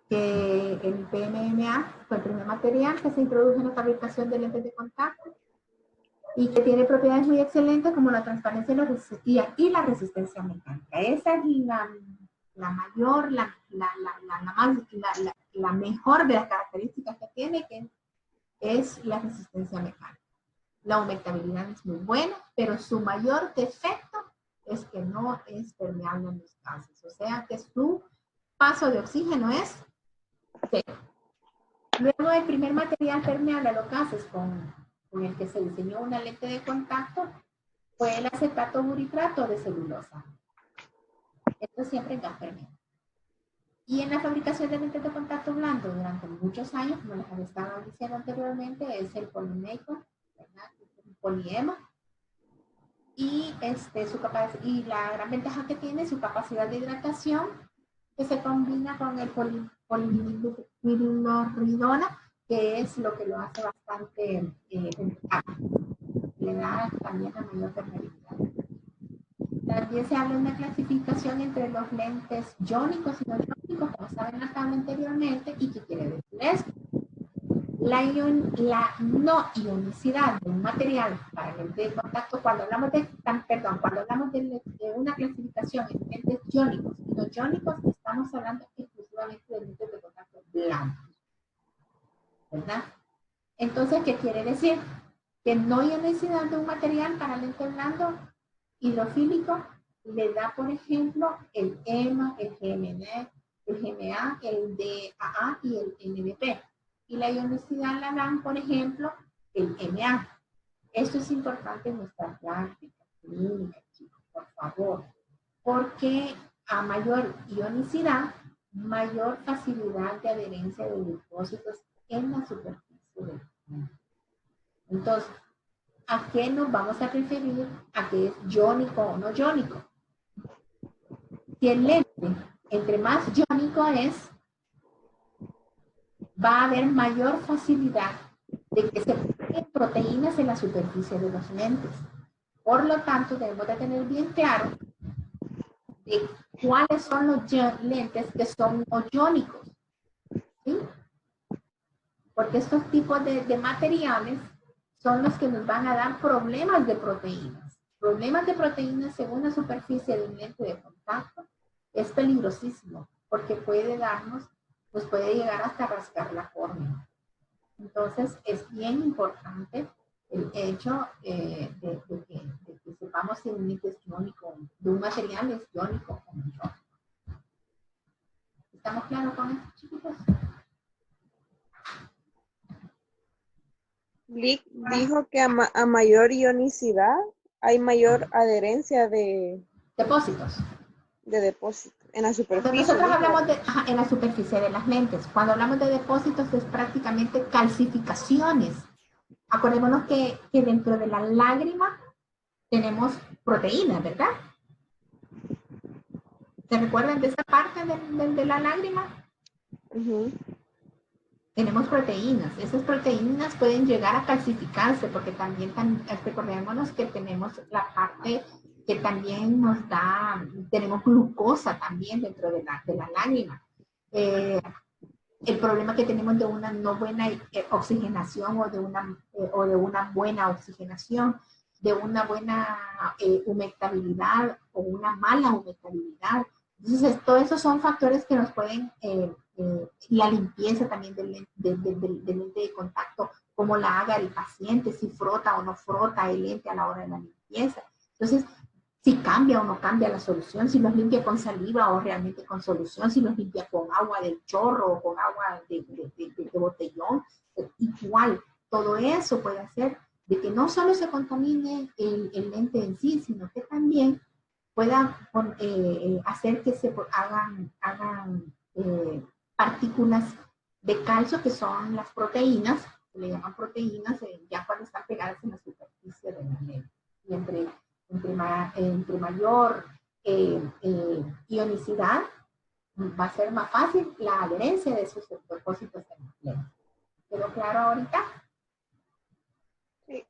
que el PMMA fue el primer material que se introdujo en la fabricación de lentes de contacto y que tiene propiedades muy excelentes como la transparencia y la resistencia mecánica. Esa es la mayor, la mejor de las características que tiene, que es la resistencia mecánica. La humectabilidad es muy buena, pero su mayor defecto es que no es permeable en los gases. O sea que su paso de oxígeno es cero. Luego, el primer material permeable a los gases con el que se diseñó una lente de contacto fue el acetato buritrato de celulosa. Esto siempre en gas permeable. Y en la fabricación de lentes de contacto blando durante muchos años, como les estaba diciendo anteriormente, es el polimeco, ¿verdad? El poliema. y, y la gran ventaja que tiene es su capacidad de hidratación, que se combina con el polivinyloridona, que es lo que lo hace bastante le da también la mayor permeabilidad. También se habla de una clasificación entre los lentes iónicos y no iónicos, como saben en la tabla anteriormente. ¿Y qué quiere decir esto? La no ionicidad de un material para lente de contacto, cuando hablamos de una clasificación en lentes iónicos y no iónicos, estamos hablando exclusivamente de lentes de contacto blancos, ¿verdad? Entonces, ¿qué quiere decir? Que no ionicidad de un material para lente blando hidrofílico le da, por ejemplo, el EMA, el GMA, el DAA y el NDP. Y la ionicidad la dan, por ejemplo, el MA. Esto es importante en nuestra práctica clínica, chicos, por favor, porque a mayor ionicidad, mayor facilidad de adherencia de depósitos en la superficie del lente. Entonces, ¿a qué nos vamos a referir? ¿A qué es iónico o no iónico? Si el lente, entre más iónico es, va a haber mayor facilidad de que se peguen proteínas en la superficie de los lentes. Por lo tanto, debemos de tener bien claro de cuáles son los lentes que son no iónicos, ¿sí? Porque estos tipos de materiales son los que nos van a dar problemas de proteínas. Problemas de proteínas según la superficie de un lente de contacto es peligrosísimo porque nos puede llegar hasta rasgar la córnea. Entonces es bien importante el hecho de que sepamos si un lente es iónico, de un material es iónico o no iónico. ¿Estamos claros con esto, chicos? Lick dijo que a mayor ionicidad hay mayor adherencia de Depósitos. depósito en la superficie. Nosotros hablamos en la superficie de las lentes. Cuando hablamos de depósitos es prácticamente calcificaciones. Acordémonos que dentro de la lágrima tenemos proteínas, ¿verdad? ¿Se recuerdan de esa parte de la lágrima? Tenemos proteínas. Esas proteínas pueden llegar a calcificarse porque también recordémonos que tenemos la parte que también nos da, tenemos glucosa también dentro de la lágrima. El problema que tenemos de una no buena oxigenación o de una buena oxigenación, de una buena humectabilidad o una mala humectabilidad. Entonces, todos esos son factores que nos pueden, la limpieza también del lente de contacto, cómo la haga el paciente, si frota o no frota el lente a la hora de la limpieza. Entonces, si cambia o no cambia la solución, si los limpia con saliva o realmente con solución, si los limpia con agua del chorro o con agua de botellón, igual, todo eso puede hacer de que no solo se contamine el lente en sí, sino que también pueda hacer que se hagan partículas de calcio, que son las proteínas, se le llaman proteínas, ya cuando están pegadas en la superficie de la lente. Y entre mayor ionicidad, va a ser más fácil la adherencia de esos depósitos en la lente. ¿Quedó claro ahorita? Sí.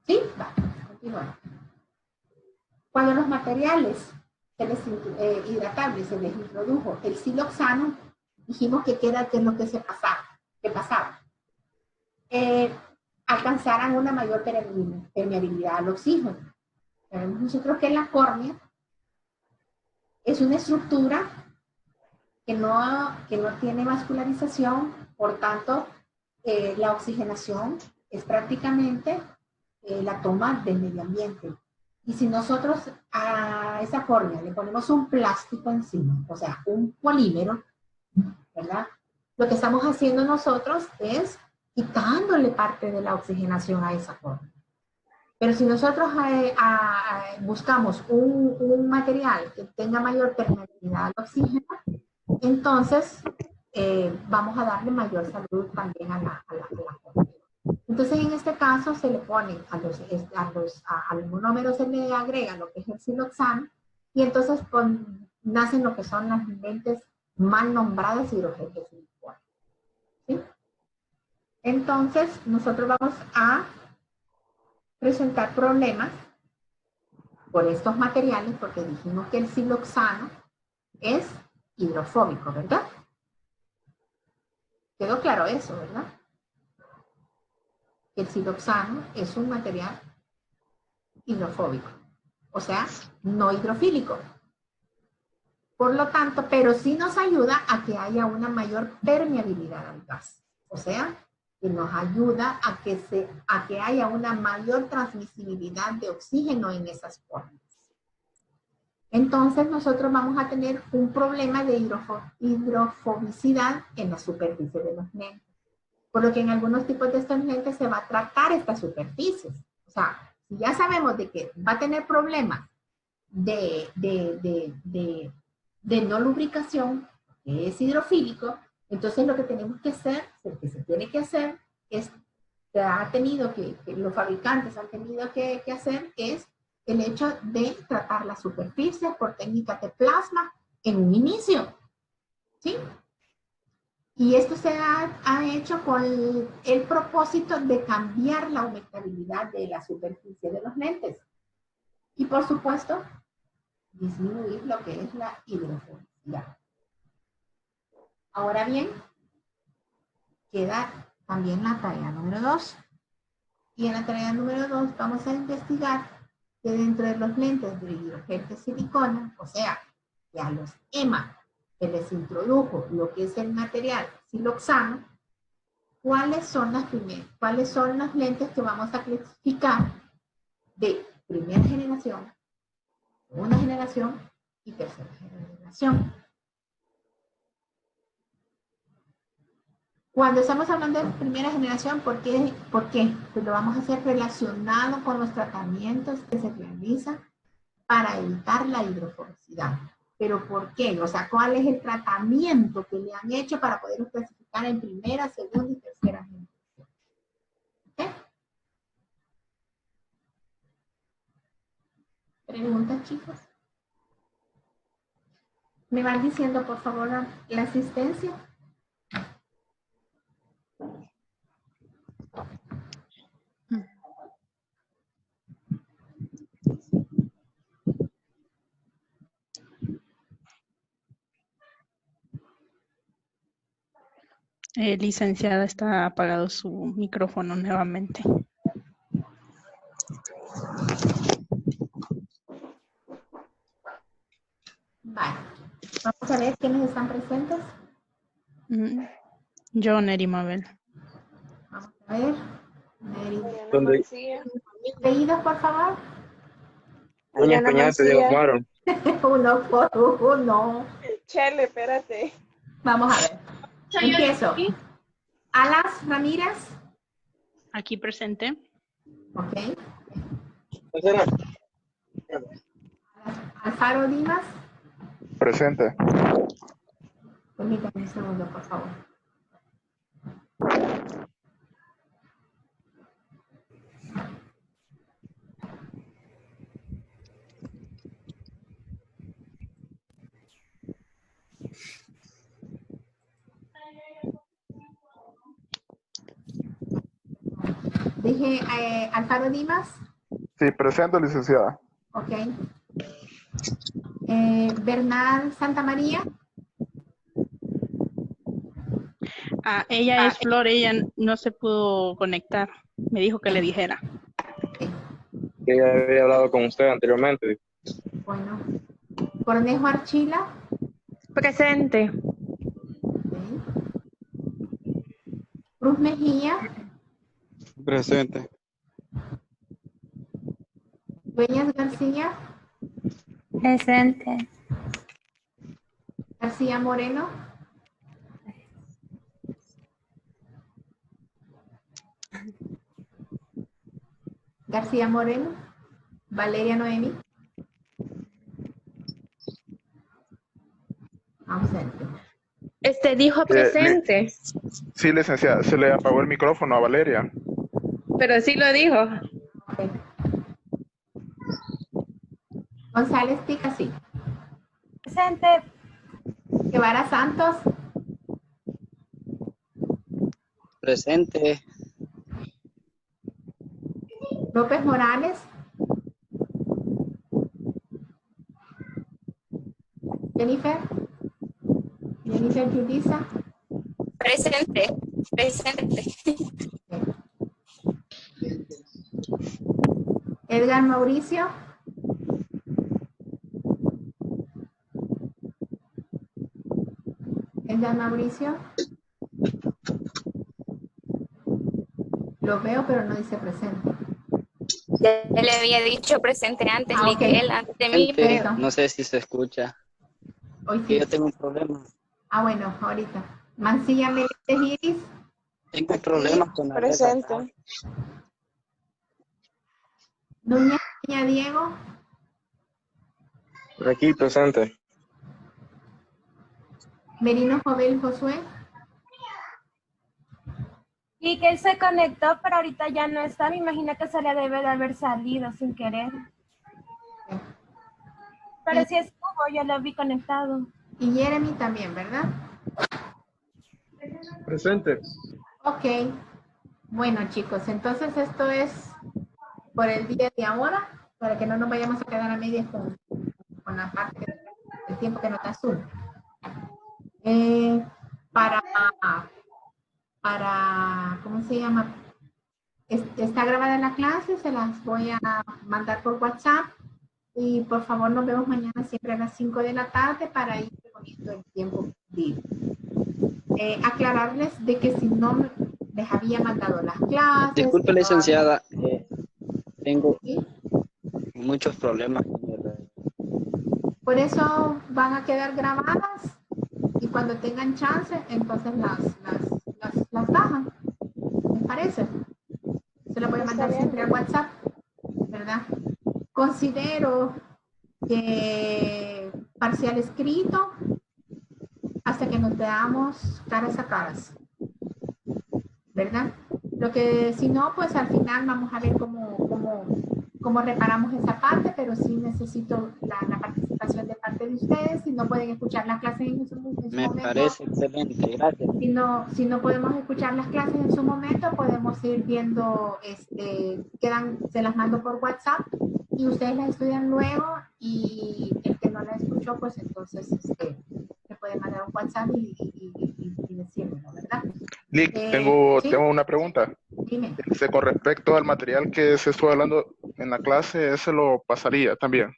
¿Sí? Vamos, continuamos. Cuando los materiales hidratables se les introdujo el siloxano, dijimos que qué es lo que pasaba. Alcanzaran una mayor permeabilidad al oxígeno. Sabemos nosotros que la córnea es una estructura que no tiene vascularización, por tanto, la oxigenación es prácticamente la toma del medio ambiente. Y si nosotros a esa córnea le ponemos un plástico encima, o sea, un polímero, ¿verdad? Lo que estamos haciendo nosotros es quitándole parte de la oxigenación a esa córnea. Pero si nosotros buscamos un material que tenga mayor permeabilidad al oxígeno, entonces vamos a darle mayor salud también a la córnea. Entonces, en este caso, se le pone al monómero se le agrega lo que es el siloxano, y entonces nacen lo que son las lentes mal nombradas hidrogel de silicona. ¿Sí? Entonces, nosotros vamos a presentar problemas por estos materiales, porque dijimos que el siloxano es hidrofóbico, ¿verdad? Quedó claro eso, ¿verdad? El siloxano es un material hidrofóbico, o sea, no hidrofílico. Por lo tanto, pero sí nos ayuda a que haya una mayor permeabilidad al gas, o sea, que nos ayuda a que haya una mayor transmisibilidad de oxígeno en esas formas. Entonces nosotros vamos a tener un problema de hidrofobicidad en la superficie de los lentes. Por lo que en algunos tipos de estos lentes se va a tratar estas superficies. O sea, si ya sabemos de que va a tener problemas de no lubricación, que es hidrofílico, entonces lo que tenemos que hacer, lo que se tiene que hacer, es que los fabricantes han tenido que hacer es el hecho de tratar la superficie por técnicas de plasma en un inicio, ¿sí? Y esto se ha hecho con el propósito de cambiar la humectabilidad de la superficie de los lentes. Y por supuesto, disminuir lo que es la hidrofobicidad. Ahora bien, queda también la tarea número 2. Y en la tarea número 2 vamos a investigar que dentro de los lentes de hidrogel de silicona, o sea, que a los EMA se les introdujo lo que es el material siloxano, ¿cuáles son las lentes que vamos a clasificar de primera generación, segunda generación y tercera generación? Cuando estamos hablando de primera generación, ¿por qué? Pues lo vamos a hacer relacionado con los tratamientos que se realizan para evitar la hidrofobicidad. ¿Pero por qué? O sea, ¿cuál es el tratamiento que le han hecho para poder clasificar en primera, segunda y tercera generación? ¿Okay? ¿Preguntas, chicos? ¿Me van diciendo, por favor, la asistencia? Licenciada, está apagado su micrófono nuevamente. Vale. Vamos a ver quiénes están presentes. Yo, Neri Mabel. Vamos a ver. Neri. Adriana García. Pedidos, por favor. Doña Adriana Peñate, Diego García. Amaro. Uno por uno. Chele, espérate. Vamos a ver. Empiezo. Alas Ramírez. Aquí presente. Ok. Marcela. Alfaro Dimas. Presente. Permítame un segundo, por favor. Dije Alfaro Dimas. Sí, presente, licenciada. Ok. Bernal Santamaría. Ella es Flor, ella no se pudo conectar. Me dijo que le dijera. Que ya había hablado con usted anteriormente. Bueno. Cornejo Archila. Presente. Okay. Cruz Mejía. Presente. Dueñas García. Presente. García Moreno. García Moreno. Valeria Noemi. Ausente. Dijo presente. Sí, licenciada, se le apagó el micrófono a Valeria. Pero sí lo dijo. Ok. González Tica, sí. Presente. Guevara Santos, Presente. López Morales, Jennifer Yudisa, Presente. Presente. Edgar Mauricio, lo veo pero no dice presente. Ya le había dicho presente antes, Ah, ok. Miguel, antes de mí, Presente. creo. No sé si se escucha. Hoy Que sí. yo tengo un problema. Ah, bueno, ahorita. Mancilla Meléndez Iris, Tengo problemas con la letra. Presente. Núñez Peña Diego, Por aquí, presente. Merino Jovel Josué, Y que él se conectó, pero ahorita ya no está. Me imagino que se le debe de haber salido sin querer. Pero si estuvo, yo lo vi conectado. y Jeremy también, ¿verdad? Presente. Ok. Bueno, chicos, entonces esto es por el día de ahora, para que no nos vayamos a quedar a medias con la parte del tiempo que nos da Zoom. ¿Cómo se llama? Está grabada la clase, se las voy a mandar por WhatsApp y por favor nos vemos mañana siempre a las 5 de la tarde para ir poniendo el tiempo libre. Aclararles de que si no les había mandado las clases. Disculpe, no licenciada. Tengo ¿sí? muchos problemas. Por eso van a quedar grabadas y cuando tengan chance, entonces las bajan. ¿Les parece? Se las voy a mandar siempre a WhatsApp, ¿verdad? Considero que parcial escrito hasta que nos veamos caras a caras, ¿verdad? Lo que si no, pues al final vamos a ver cómo reparamos esa parte, pero sí necesito la participación de parte de ustedes. Si no pueden escuchar las clases en su momento. Me parece excelente, gracias. Si no podemos escuchar las clases en su momento, podemos ir viendo, se las mando por WhatsApp y ustedes las estudian luego y el que no la escuchó, pues entonces le puede mandar un WhatsApp y decírmelo, ¿verdad? Lick, tengo ¿sí? una pregunta. Dime. Con respecto al material que se estuvo hablando en la clase, ¿ese lo pasaría también?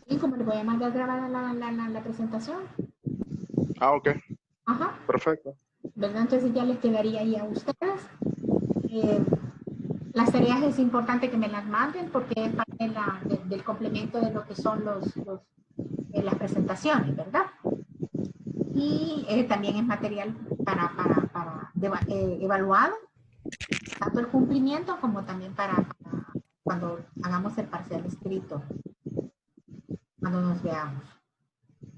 ¿Y cómo le voy a mandar grabada la presentación? Ah, ok. Ajá. Perfecto. ¿Verdad? Entonces ya les quedaría ahí a ustedes. Las tareas es importante que me las manden porque es parte del complemento de lo que son las presentaciones, ¿verdad? Y también es material para evaluado, tanto el cumplimiento como también para cuando hagamos el parcial escrito, cuando nos veamos.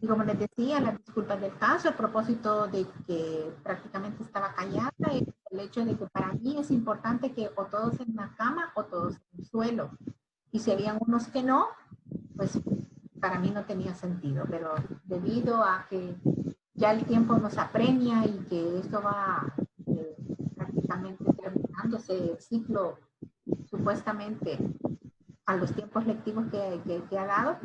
Y como les decía, las disculpas del caso, a propósito de que prácticamente estaba callada, es el hecho de que para mí es importante que o todos en la cama o todos en el suelo. Y si habían unos que no, pues para mí no tenía sentido, pero debido a que ya el tiempo nos apremia y que esto va prácticamente terminándose el ciclo supuestamente a los tiempos lectivos que ha dado,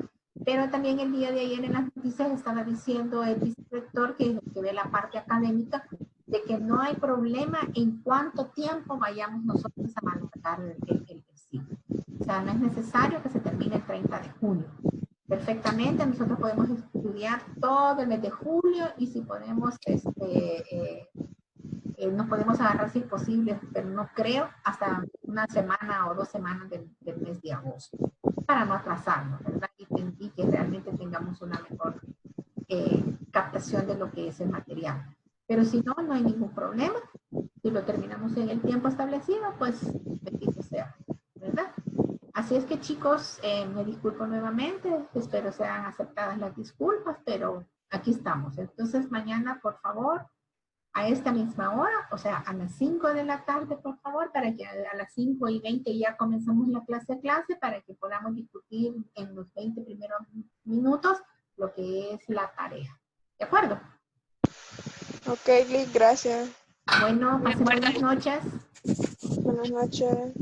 pero también el día de ayer en las noticias estaba diciendo el vicerrector, que es el que ve la parte académica, de que no hay problema en cuánto tiempo vayamos nosotros a manejar el ciclo. O sea, no es necesario que se termine el 30 de junio. Perfectamente, nosotros podemos estudiar todo el mes de julio y si podemos, nos podemos agarrar si es posible, pero no creo, hasta una semana o 2 semanas del mes de agosto, para no atrasarnos, ¿verdad? Y que realmente tengamos una mejor captación de lo que es el material. Pero si no, no hay ningún problema. Si lo terminamos en el tiempo establecido, pues bendito sea, ¿verdad? Así es que chicos, me disculpo nuevamente, espero sean aceptadas las disculpas, pero aquí estamos. Entonces mañana, por favor, a esta misma hora, o sea, a las 5 de la tarde, por favor, para que a las 5:20 ya comenzamos la clase para que podamos discutir en los 20 primeros minutos lo que es la tarea. ¿De acuerdo? Ok, Liz, gracias. Bueno, pasen buenas noches. Buenas noches.